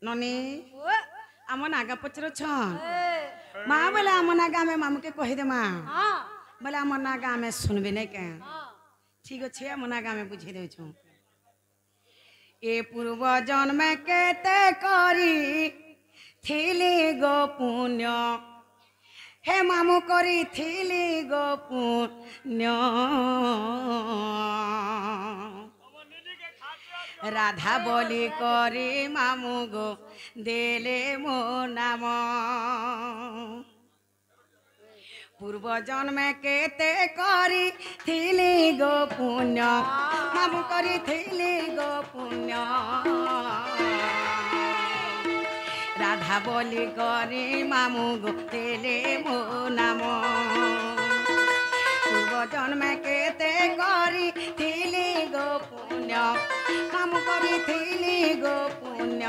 ननी आम नागा पचर छन माँ बोले आम नागा में मामू के कही दे माँ बोले आम नागा में सुनबे नहीं क्या ठीक अच्छे आम नागा में बुझे दे छूँ ए पूर्व जन्म केते करी थिली गो पुण्य हे मामू करी थिली गो पुण्य राधा बोली करी मामू गो देले मो नाम पूर्व जन्म केते करी थिली गो पुण्य मामू करी थिली गो पुण्य राधा बोली करी मामू गो देले मो नाम पूर्व जन्म केते करी थिली गो पुण्य मामू करी थिली गो पुण्य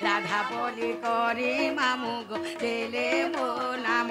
राधा बोली करी मामू गो देले मो नाम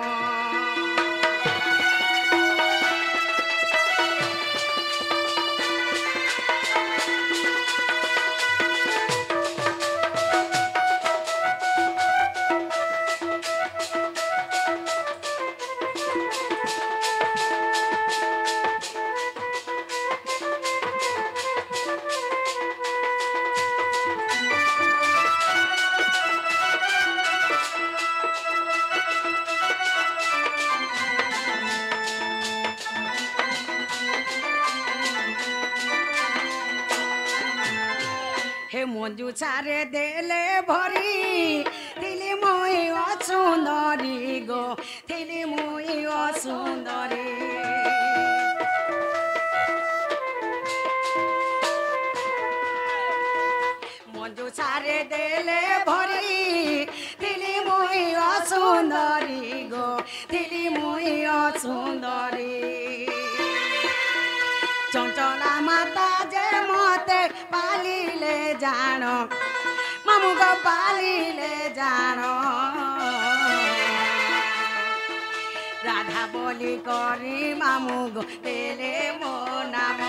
मंजू छारे देले भरी थिली मुई असुंदरी गो थिली मुई असुंदरी मंजू छारे देले भरी थिली मुई असुंदरी गो थिली मुई असुंदरी चंचला माता जे मते पालिले जानो मामू गो पालिले जानो राधा बोली करी मामू गो देले मो नाम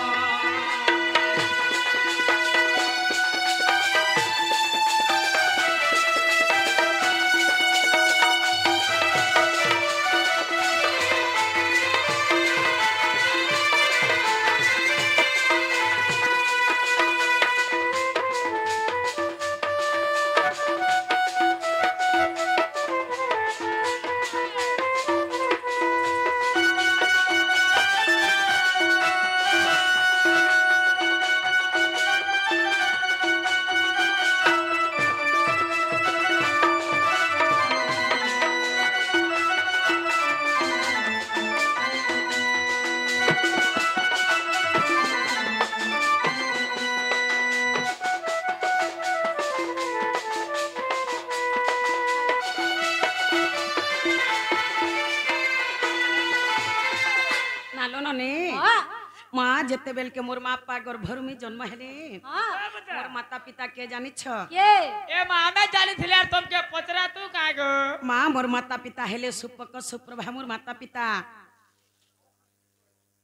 माँ जिते बेल के मोर माँ पा गर्भर में जन्म हेले मोर माता पिता के जानी छ ए माँ मैं जानी थी यार तुम के पचरा तू कहाँ गो माँ मोर माता पिता हेले सुपक सुप्रभा मोर माता पिता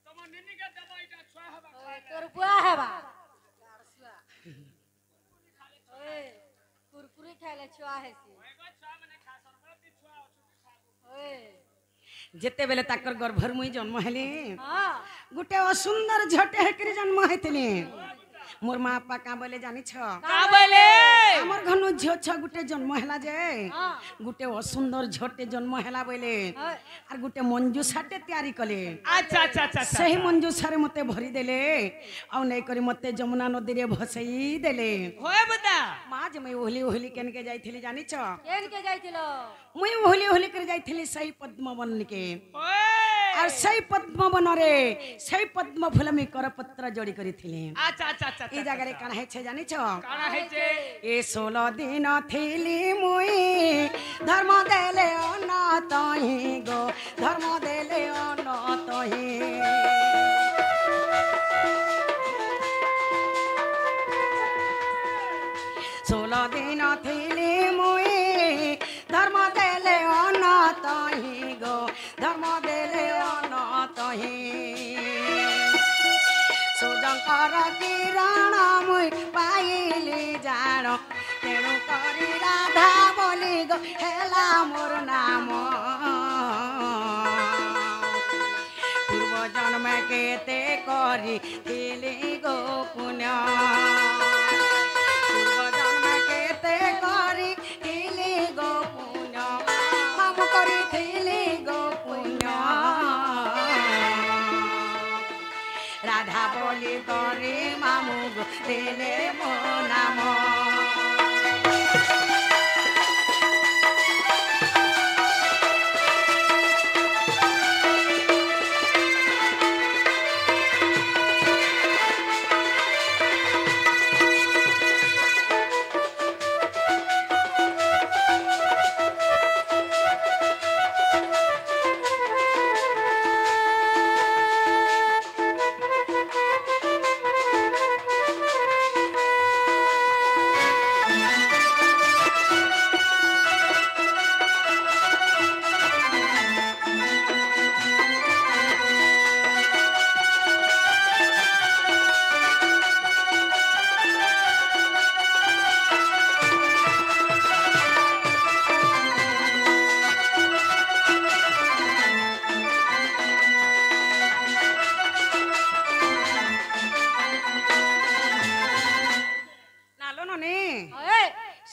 तुम निन्नी के दमा इटा छुआ हवा तोर बुआ है बा ओए कुरकुरे खाले छुआ है सी छुआ मने खा सरबती छुआ ओए जिते बेले ताकर गर्भर मुई जन्म हेले हां गुटे असुंदर झटे हेकरी जन्म हेतले मोर माँ पा का बोले जानी छ का बोले हमर घनु झियो छ गुटे जन्म हेला जे गुटे असुंदर झटे जन्म हेला बोले आर गुटे मंजू साटे तैयारी कले अच्छा अच्छा अच्छा सही मंजू सारे मते भरी देले औ नै करी मते जमुना नदी रे भसई देले होय बता माँ जे मैं ओहली ओहली केन के जाइथिली जानी छ केन के जाइथिलो मुई ओहली ओहली कर जाइथिली सही पद्मवन के ओए और सही पद्मवन रे सही पद्म फूल में करपत्र जोड़ी करिथिली अच्छा अच्छा अच्छा ई जगह रे काना है छे जानी छ काना है जे ए 16 दिन थिली मुई धर्म देले अनतही गो धर्म देले अनतही 16 दिन थिली मुई धर्म देले अनतही गो धर्म देले अनतही सुजंग ତାଙ୍କର କିରଣ ମୁଇଁ ପାଇଲି ଜାଣ ତେଣୁ କରି ରାଧା ବୋଲି ଗୋ ହେଲା ମୋର ନାମ ପୂର୍ବ ଜନ୍ମେ କେତେ କରିଥିଲି ଗୋ ପୁଣ୍ୟ ପୂର୍ବ ଜନ୍ମେ କେତେ କରିଥିଲି ଗୋ ପୁଣ୍ୟ ମାମୁଁ କରିଥିଲି ଗୋ ପୁଣ୍ୟ রাধা বলি করে মামু দিলে মো নাম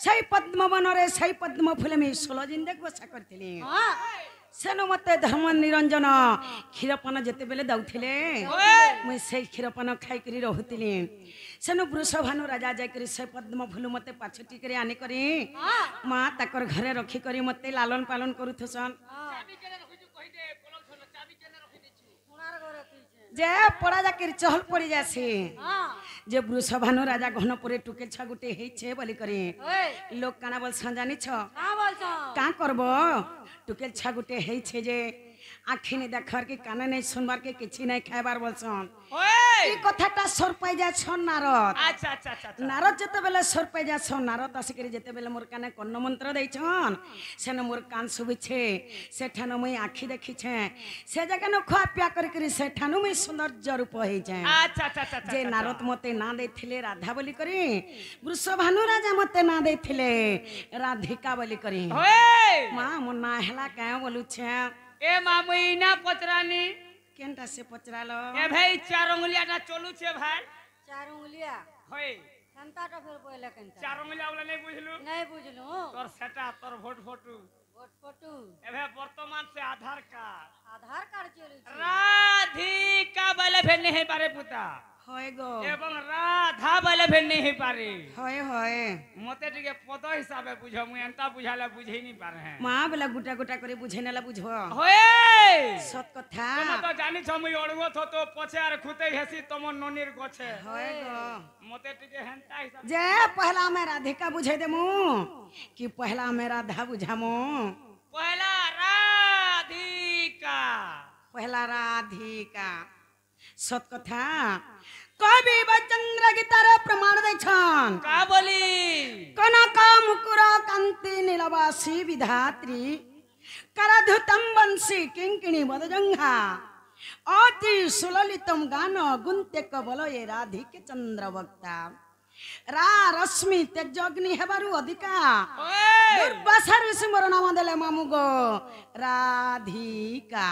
সেই পদ্মবনরে সেই পদ্ম ফুলে আমি 16 দিন দেখ বসা করଥିଲି সেন মতে ধর্ম নিরঞ্জন ক্ষীরপান যেতেবেলে দউଥିଲେ মুই সেই ক্ষীরপান খাইকরি রহুଥିଲି সেন বৃষভানু রাজা যাইকরি সেই পদ্ম ফুল মতে পাছটি করে আনি করি মা তাকর ঘরে রখি করি মতে লালন পালন করুথসন যে পড়া যাকির চহল পড়ি যাসি যে বৃষভানু রাজা ঘনপুরে টুকে ছ গুটে হইছে বলি করে লোক কানা বলছন জানিছ কা করব টুকেল ছ গুটে হইছে যে আখি নে দেখার কি কানে নাই শুনবার কি কিছু নাই খাইবার বলছন এই কথাটা সর পাই যাছ নারদ আচ্ছা আচ্ছা আচ্ছা নারদ যেতে বেলে সর পাই যাছ নারদ আসিকরি যেতে বেলে মোর কানে কর্ণ মন্ত্র দেইছন সেন মোর কান শুবিছে সেঠানো মুই আখি দেখিছে সে জায়গা ন খোয়া পিয়া করি করি সেঠানো মুই সৌন্দর্য রূপ হইছে আচ্ছা আচ্ছা আচ্ছা যে নারদ মতে না দেইଥିଲେ রাধা বলি করি বৃষভানু রাজা মতে না দেইଥିଲେ রাধিকা বলি করি মা মোর না হেলা কে বলুছে এ মামুই না পচরানি কেনটা সে পচরালো এ ভাই চার অঙ্গুলিয়াটা চলুছে ভাই 4 উंगलिया হই कंताटा फिर पहले कंता চার অঙ্গুলিয়া বলে নাই বুঝলু नहीं बुझलू তোর সেটা তোর ভোট ফটু वोट फोटो এবে বর্তমান সে আধার কার্ড आधार कार्ड चलू রাধিকা বলে ফের নেই পারে পুতা হয় গো এবং রাধা বলে ফের নেই পারে হয় হয় মতে টিকে পদ হিসাবে বুঝ মুই এন্তা বুঝালে বুঝেই নি পারে হ্যাঁ মা বেলা গুটা গুটা করে বুঝে নেলা বুঝব হয়ে সত কথা তুমি তো জানিছ মুই অড়ঙ্গ থতো পছে আর খুতে হেসি তোমার ননির গছে হয় গো মতে টিকে হেন্তা হিসাবে যে পহলা মে রাধিকা বুঝাই দেমু কি পহলা মে রাধা বুঝামু পহলা রাধিকা পহলা রাধিকা সত কথা কবি বচন্দ্র গীতার প্রমাণ দেছন কা বলি কনক মুকুর কান্তি নীলবাসী বিধাত্রী করধুতম বংশী কিঙ্কিণী বদজঙ্ঘা অতি সুললিতম গান গুন্তে কবল এ রাধিকে চন্দ্র বক্তা রা রশ্মি তেজগ্নি হেবারু অধিকা দুর্বাসার সিমর নাম দেলে মামু গো রাধিকা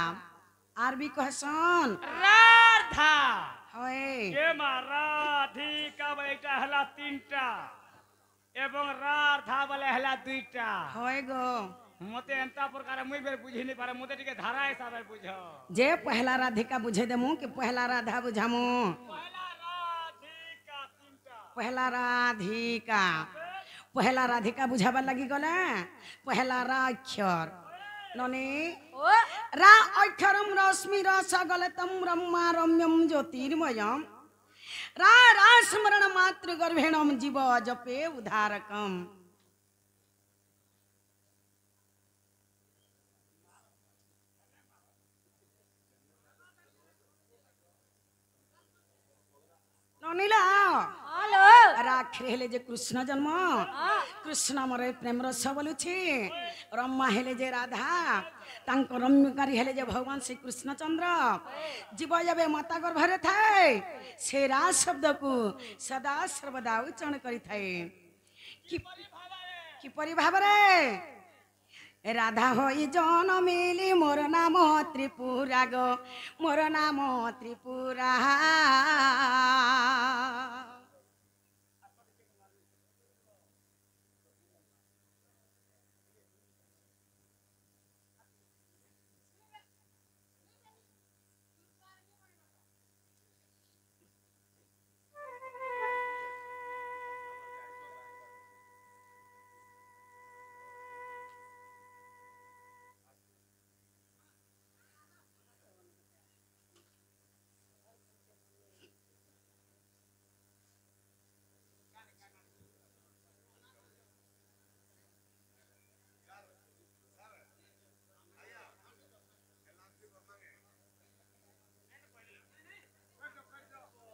আরবি কহসন রাধা হয় কে মা রাধিকা বলে এটা হলা তিনটা এবং রাধা বলে হলা দুইটা হয় গো মতে এন্তা প্রকার মুই বের বুঝিনি পারে মতে টিকে ধারা হিসাবে বুঝ যে পহলা রাধিকা বুঝে দেমু कि पहला राधा बुझामु পহলা রাধিকা তিনটা पहला राधिका पहला राधिका बुझाবার লাগি গলে पहला राक्षर नने ओ रा अक्षरम रश्मि रस गलतम ब्रह्मा रम्यम ज्योतिर्मयम रा रा स्मरण मात्र गर्भेणम जीव जपे उद्धारकम ननीला हेलो रा ଆଖିରେ ହେଲେ ଯେ କୃଷ୍ଣ ଜନ୍ମ କୃଷ୍ଣ ଆମର ପ୍ରେମ ରସ ବୋଲୁଛି ରମା ହେଲେ ଯେ ରାଧା ତାଙ୍କ ରମ୍ୟକାରୀ ହେଲେ ଯେ ଭଗବାନ ଶ୍ରୀ କୃଷ୍ଣଚନ୍ଦ୍ର ଜୀବ ଯେବେ ମାତା ଗର୍ଭରେ ଥାଏ ସେ ରାଜ ଶବ୍ଦକୁ ସଦା ସର୍ବଦା ଉଚ୍ଚାରଣ କରିଥାଏ କିପରି ଭାବରେ রাধা হই জনমিলি মোর নাম ত্রিপুরা গো মোর নাম ত্রিপুরা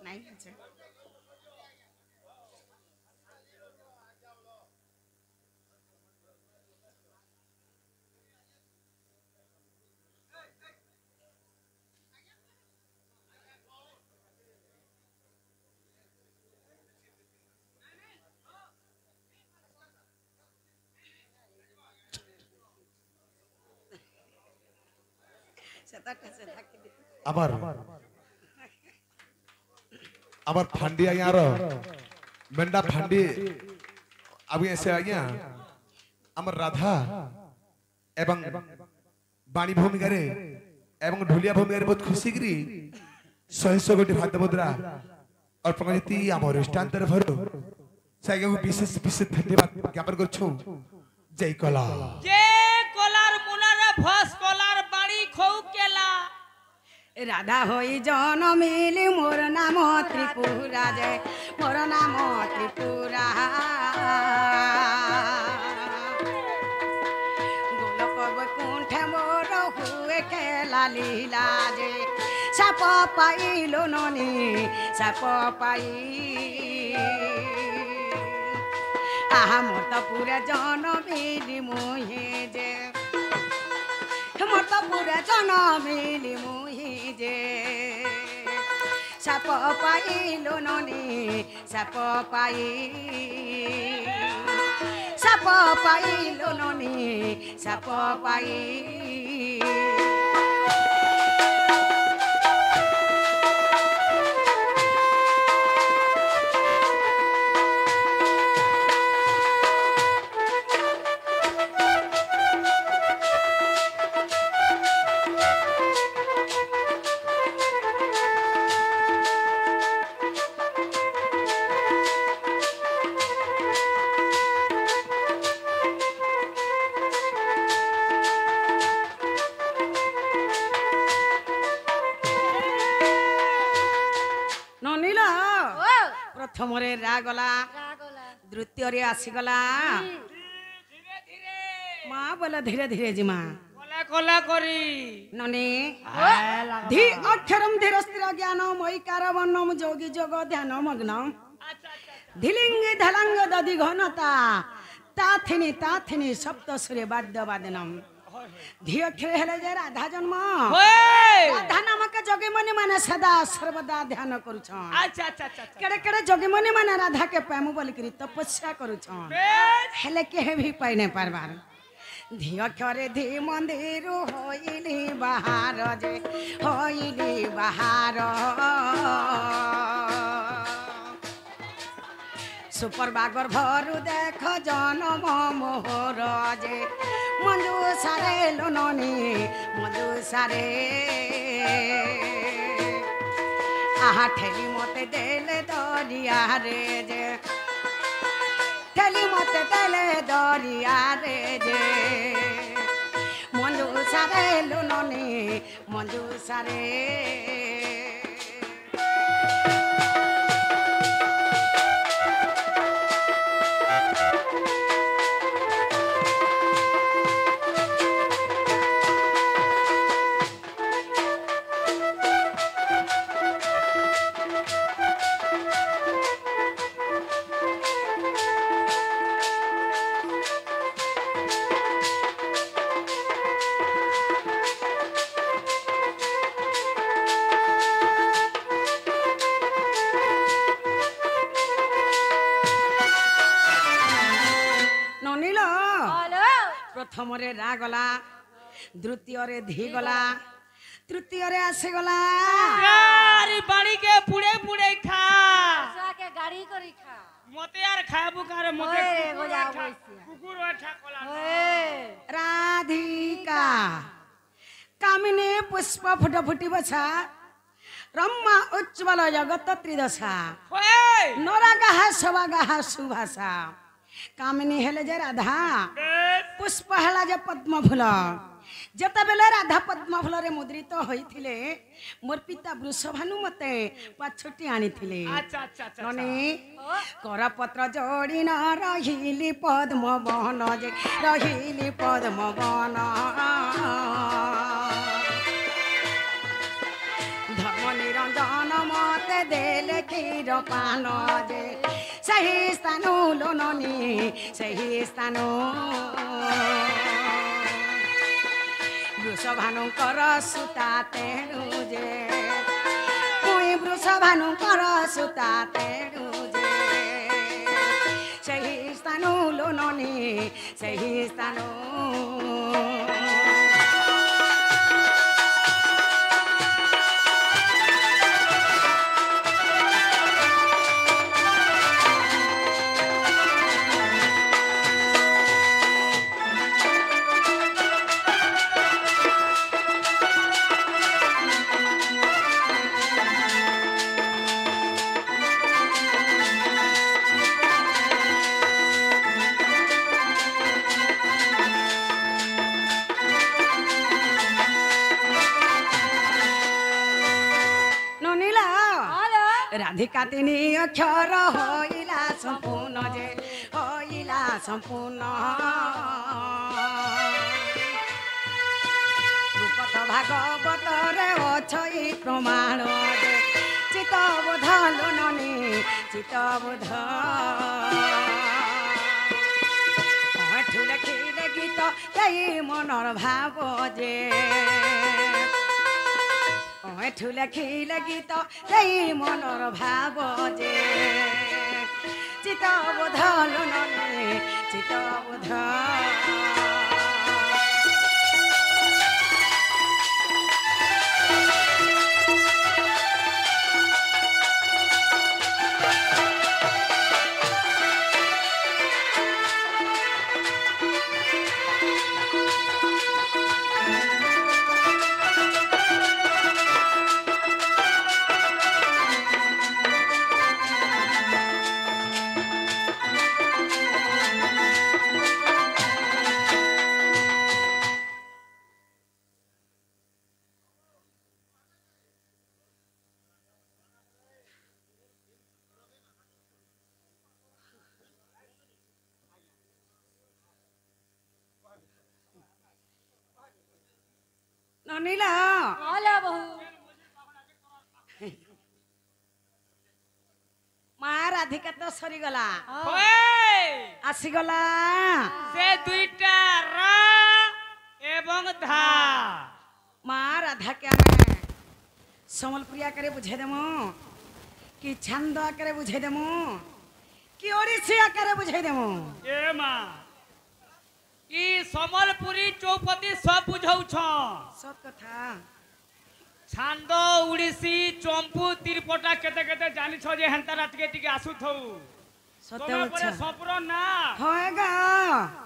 নাই আছে আমার আমার ফান্ডি আজ্ঞার মেন্ডা ফান্ডি আবি এসে আজ্ঞা আমার রাধা এবং বাণী ভূমিকারে এবং ঢুলিয়া ভূমিকারে বহুত খুশি করি 100 কোটি ভাত মুদ্রা অর্পণ করতে আমার অনুষ্ঠান তরফর সে আজ্ঞাকে বিশেষ বিশেষ ধন্যবাদ জ্ঞাপন করছু জয় কলা যে কলার মুনারে ফস কলার বাড়ি খৌ কেলা রাধা হই জনমিলি মোর নাম ত্রিপুরা জয় মোর নাম ত্রিপুরা গোলক বৈকুণ্ঠে মোর হুয়ে খেলা লীলা যে সাপ পাইল ননি সাপ পাই আহা মোর তো পুরা জনমিলি মুহে যে মোর তো পুরা জনমিলি মুহি যে সাপ পাইল ননি সাপ পাই সাপ পাইল ননি সাপ পাই প্রথমরে রাগলা রাগলা দ্বিতীয়রে আসিগলা মা বলে ধীরে ধীরে জিমা কলা কলা করি ননি ধি অক্ষরম ধীর স্থির জ্ঞান মৈকার বর্ণম যোগী যোগ ধ্যান মগ্নম ধিলিঙ্গি ধলাঙ্গ দধি ঘনতা তাথিনি সপ্ত সুরে বাদ্য বাদনম ধি অক্ষরে হেলে যে রাধা জন্ম রাধা নামক যোগীমণি মানে সদা সর্বদা ধ্যান করুছন আচ্ছা আচ্ছা আচ্ছা কেড়ে কেড়ে যোগীমণি মানে রাধা के প্রেম বলিকি তপস্যা করুছন হেলে কেহে ভি পাই নাই পারবার ধি অক্ষরে ধি মন্দির হইলি বাহার যে হইলি বাহার সুপর বাগর ভরু দেখ জনম মোহর যে মঞ্জু সারে লোননি মঞ্জু সারে আহা ঠেলি মতে দেলে দরিয়া রে যে ঠেলি মতে দেলে দরিয়া রে যে মঞ্জু সারে লোননি মঞ্জু সারে ପ୍ରଥମରେ ରା ଗଲା ଦ୍ୱିତୀୟରେ ଧି ଗଲା ତୃତୀୟରେ ଆସିଗଲା यार बाड़ी के पुड़े पुड़े खा छुआ के गाड़ी करी खा मते यार खाबू करे मते ओए गोजा बैसिया कुकुर ठा कोला ओए राधिका कामिनी पुष्प फुट फुटी बछा रम्मा उज्ज्वल जगत त्रिदशा ओए नरागाह सवागाह सुभाषा कामिनी हेले जे राधा पुष्प हेला जे पद्म फूल जेतेबेले राधा पद्म फूल रे मुद्रित होइथिले मोर पिता वृषभानु मते पाछटी आनिथिले अच्छा अच्छा अच्छा ननी करपत्र जोड़ी न रहिली पद्म बहन जे रहिली पद्म बहन धर्म निरंजन मते देले क्षीर पान जे सही स्थान लोननी सही स्थान वृषभानुकर सुता तेणु जे मुई वृषभानुकर सुता तेणु जे सही स्थान लोननी सही स्थान राधिका तिनी अक्षर होइला सम्पूर्ण जे होइला सम्पूर्ण रूपत भागवत रे अछई प्रमाण जे चित्तबोध लोननी चित्तबोध ठुले खिले गीत यही मनर भाव जे ठुले खिले गीत यही मनर भाव जे चित्तबोध लोननी चित्तबोध ननीला आला बहू मा राधिका तो सरीगला ओए आसीगला से दुईटा रा एवं धा मा राधा के आमे समलप्रिया करे बुझे देमु कि छंद करे बुझे देमु कि ओडिसी करे बुझे देमु ए माँ ई समलपुरी चौपती सब बुझौ छ सब कथा छांद उड़ीसी चंपू तिरपटा केते केते जानि छ जे हेंता रात के टिके आसु थौ सत्य तुम्हें परे अच्छा सपरो ना होएगा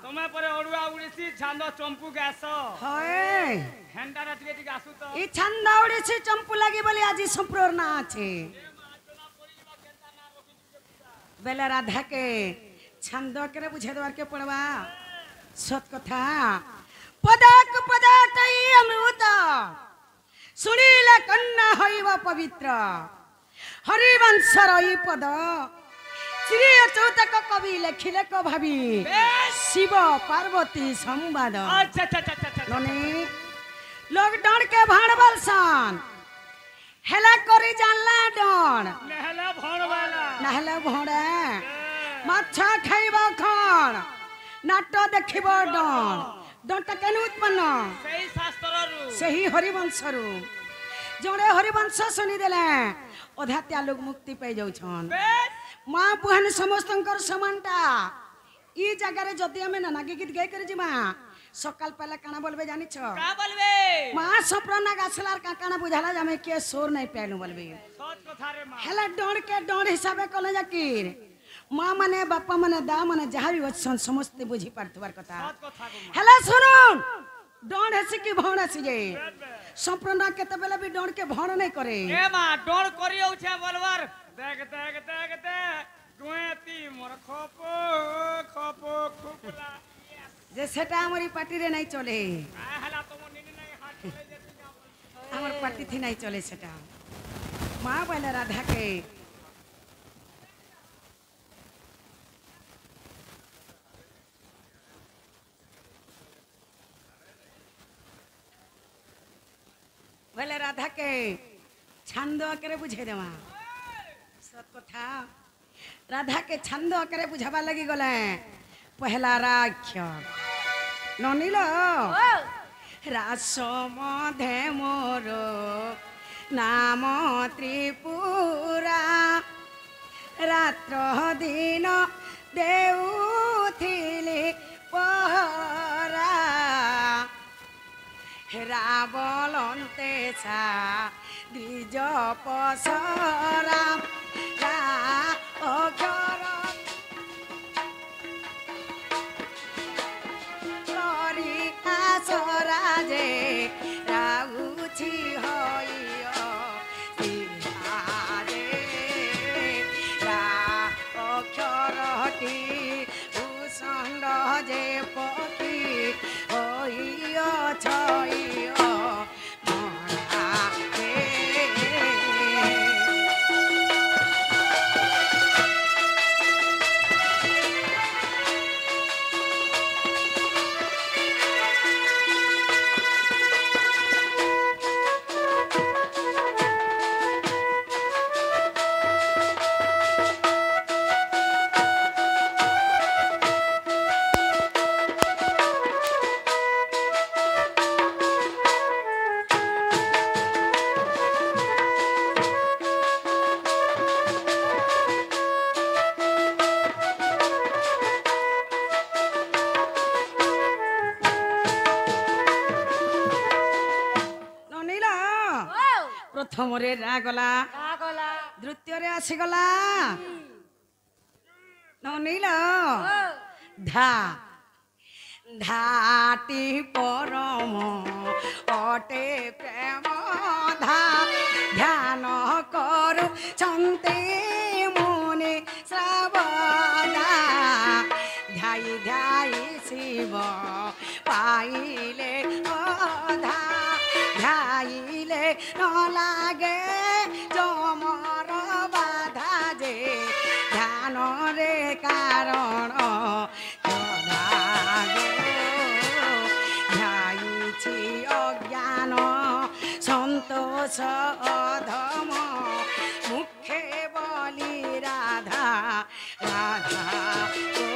तुम्हें परे ओडुआ उड़ीसी छांद चंपू गैस होए हेंता रात के टिके आसु तो ई छंद ओडिसी चंपू लागि बोली आज संप्रोर ना আছে बेला राधा के छंद करे बुझे देवार के पड़वा सत कथा पदक पदातई अमृत सुनील कन्या हईव पवित्र हरिवंश रई पद श्री चौतक कवि लेखिले को भावी शिव पार्वती संवाद अच्छा अच्छा अच्छा अच्छा ननी लोग डर के भाण बलसन हेला करी जानला डर नहला भण वाला नहला भोड़ा माछा खाइब खण नाट देखिब डर डरटा केन उत्पन्न सही शास्त्ररु सही हरिवंशरू जोड़े हरिवंश शुनी देले अधात्या लोग मुक्ति पाई जाउछन माँ बुहान समस्तंकर समानटा ई जगह रे जदि हमें नाना के गीत गाय कर जिमा সকাল পেলে কানা বলবে জানিছ का बोलबे মা সপ্রনা গাছলার কাকানা বুঝালা যে আমি কে সোর নাই পেলু বলবে सच कथा रे मां হেলা ডর কে ডর হিসাবে কলে যাকির মা মানে বাপা মানে দা মানে যাহা বি অছন সমস্ত বুঝি পারতবার কথা सच कथा गो मां হেলা শুনুন ডর হেসি কি ভণ আসি যে সপ্রনা কেতেবেলে বি ডর কে ভণ নাই করে ए मां डोर करियो छे बोलवार देख देख देख दे गुएती मोर खपो खपो खुपला যে সেটা আমার এই পার্টিরে নাই চলে आ हला तुम निनी नहीं हाथ चले जेती जा আমার পার্টি থি নাই চলে সেটা মা বলে রাধাকে বলে রাধাকে ছন্দ আকারে বুঝে দেওয়া সত কথা রাধাকে ছন্দ আকারে বুঝাবার লাগি গলে পহলা রাক্ষর ননিল রাস মধে মোর নাম ত্রিপুরা রাত্র দিন দেউথিলি পহরা রাবলন্তে ছা দ্বিজ পসরা অক্ষর করি আসরাজে রাউছি হইয় সিহারে রা অক্ষরটি ভূষণ্ড যে পতি হইয় ছইয় মরা রে। ନନିଲ ପ୍ରଥମରେ ରାଗଲା কাগলা ଦ୍ୱିତୀୟରେ ଆସିଗଲା ନନିଲ ଧା ধাটি পরম অটে প্রেম ধা ধ্যান করুଛନ୍ତି মুনি শ্রবণা ধ্যাই ধ্যাই শিব পাইলে অধা ধ্যাইলে ন লাগে জমর বাধা যে ধ্যানরে কারণ ধ্যাইছি অজ্ঞান সন্তোষ অধম মুখে বলি রাধা রাধা ও।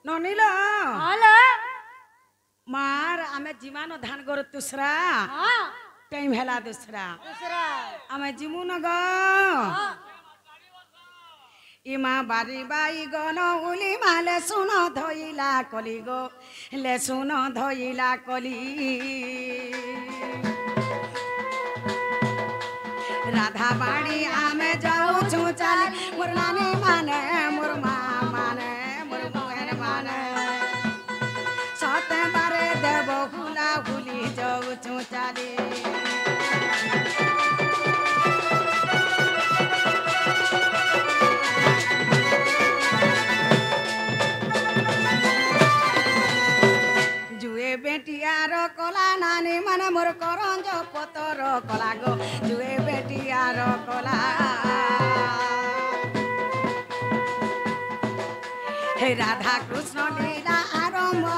ননিল হলো মার আমি জিমানো ধান গর তুসরা হ্যাঁ টাইম হেলা দুসরা दूसरा আমি জিমু নগ हाँ ইমা বাড়ি বাই গন উলি মালে শুন ধইলা কলি গো লে শুন ধইলা কলি রাধা বাড়ি আমি যাউছু চালি মোর নানি মানে মোর মা মানে মোর মোহের মানে সতে বারে দেব হুলা হুলি যাউছু চালি জুয়ে जुए बेटियार कला नानी माने मोर करंज पतर कला गो जुए बेटियार कला हे राधा कृष्ण लीला आरंभ